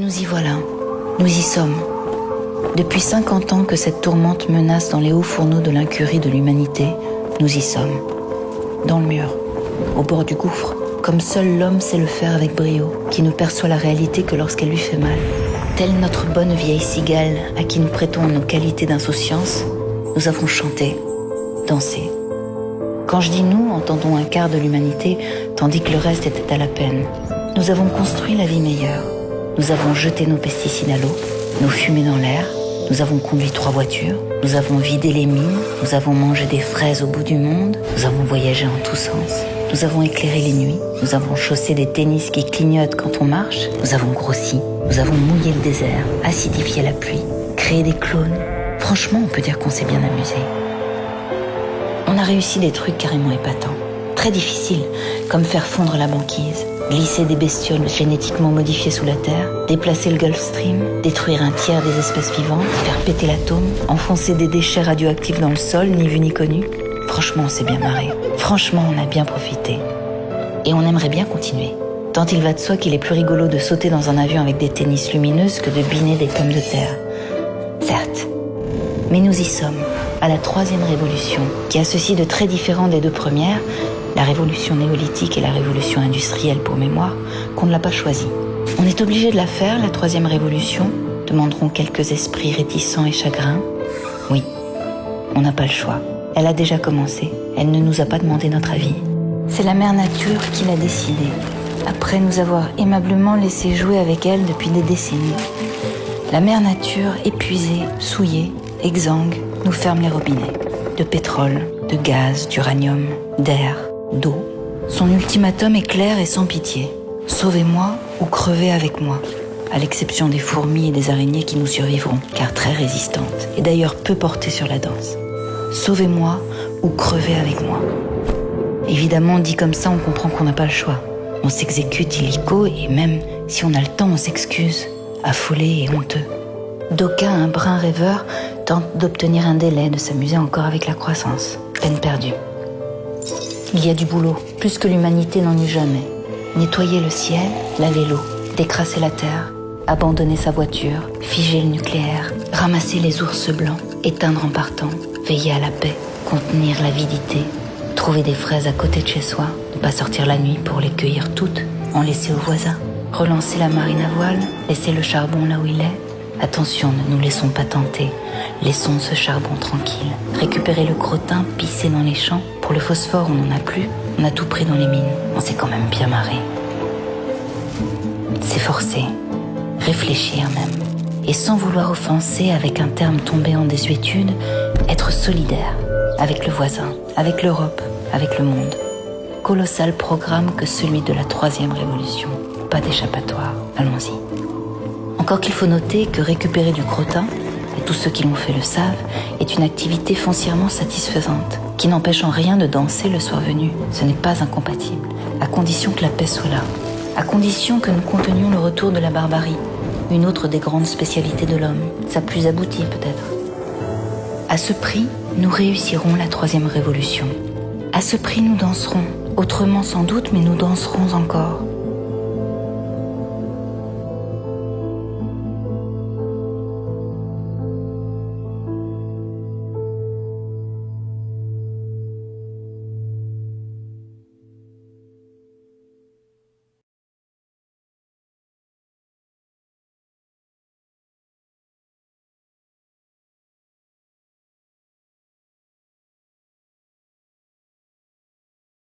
Nous y voilà, nous y sommes. Depuis 50 ans que cette tourmente menace dans les hauts fourneaux de l'incurie de l'humanité, nous y sommes. Dans le mur, au bord du gouffre, comme seul l'homme sait le faire avec brio, qui ne perçoit la réalité que lorsqu'elle lui fait mal. Telle notre bonne vieille cigale à qui nous prêtons nos qualités d'insouciance, nous avons chanté, dansé. Quand je dis nous, entendons un quart de l'humanité, tandis que le reste était à la peine. Nous avons construit la vie meilleure. Nous avons jeté nos pesticides à l'eau, nos fumées dans l'air. Nous avons conduit 3 voitures. Nous avons vidé les mines. Nous avons mangé des fraises au bout du monde. Nous avons voyagé en tous sens. Nous avons éclairé les nuits. Nous avons chaussé des tennis qui clignotent quand on marche. Nous avons grossi. Nous avons mouillé le désert, acidifié la pluie, créé des clones. Franchement, on peut dire qu'on s'est bien amusé. On a réussi des trucs carrément épatants. Très difficiles, comme faire fondre la banquise, glisser des bestioles génétiquement modifiées sous la terre, déplacer le Gulf Stream, détruire un tiers des espèces vivantes, faire péter l'atome, enfoncer des déchets radioactifs dans le sol, ni vu ni connu. Franchement, on s'est bien marré. Franchement, on a bien profité. Et on aimerait bien continuer. Tant il va de soi qu'il est plus rigolo de sauter dans un avion avec des tennis lumineuses que de biner des pommes de terre. Certes. Mais nous y sommes, à la 3e révolution, qui a ceci de très différent des 2 premières, la révolution néolithique et la révolution industrielle pour mémoire, qu'on ne l'a pas choisie. On est obligé de la faire, la 3e révolution, demanderont quelques esprits réticents et chagrins. Oui, on n'a pas le choix. Elle a déjà commencé, elle ne nous a pas demandé notre avis. C'est la mère nature qui l'a décidé, après nous avoir aimablement laissé jouer avec elle depuis des décennies. La mère nature, épuisée, souillée, exsangue, nous ferme les robinets. De pétrole, de gaz, d'uranium, d'air, d'eau. Son ultimatum est clair et sans pitié. Sauvez-moi ou crevez avec moi. À l'exception des fourmis et des araignées qui nous survivront, car très résistantes, et d'ailleurs peu portées sur la danse. Sauvez-moi ou crevez avec moi. Évidemment, dit comme ça, on comprend qu'on n'a pas le choix. On s'exécute illico et même si on a le temps, on s'excuse, affolé et honteux. D'aucuns, un brin rêveur, tentent d'obtenir un délai, de s'amuser encore avec la croissance. Peine perdue. Il y a du boulot, plus que l'humanité n'en eut jamais. Nettoyer le ciel, laver l'eau, décrasser la terre, abandonner sa voiture, figer le nucléaire, ramasser les ours blancs, éteindre en partant, veiller à la paix, contenir l'avidité, trouver des fraises à côté de chez soi, ne pas sortir la nuit pour les cueillir toutes, en laisser aux voisins, relancer la marine à voile, laisser le charbon là où il est. Attention, ne nous laissons pas tenter. Laissons ce charbon tranquille. Récupérer le crottin, pisser dans les champs. Pour le phosphore, on n'en a plus. On a tout pris dans les mines. On s'est quand même bien marré. S'efforcer. Réfléchir même. Et sans vouloir offenser, avec un terme tombé en désuétude, être solidaire. Avec le voisin, avec l'Europe, avec le monde. Colossal programme que celui de la 3e révolution. Pas d'échappatoire. Allons-y. Encore qu'il faut noter que récupérer du crottin, et tous ceux qui l'ont fait le savent, est une activité foncièrement satisfaisante, qui n'empêche en rien de danser le soir venu. Ce n'est pas incompatible, à condition que la paix soit là, à condition que nous contenions le retour de la barbarie, une autre des grandes spécialités de l'homme, sa plus aboutie peut-être. À ce prix, nous réussirons la 3e révolution. À ce prix, nous danserons, autrement sans doute, mais nous danserons encore.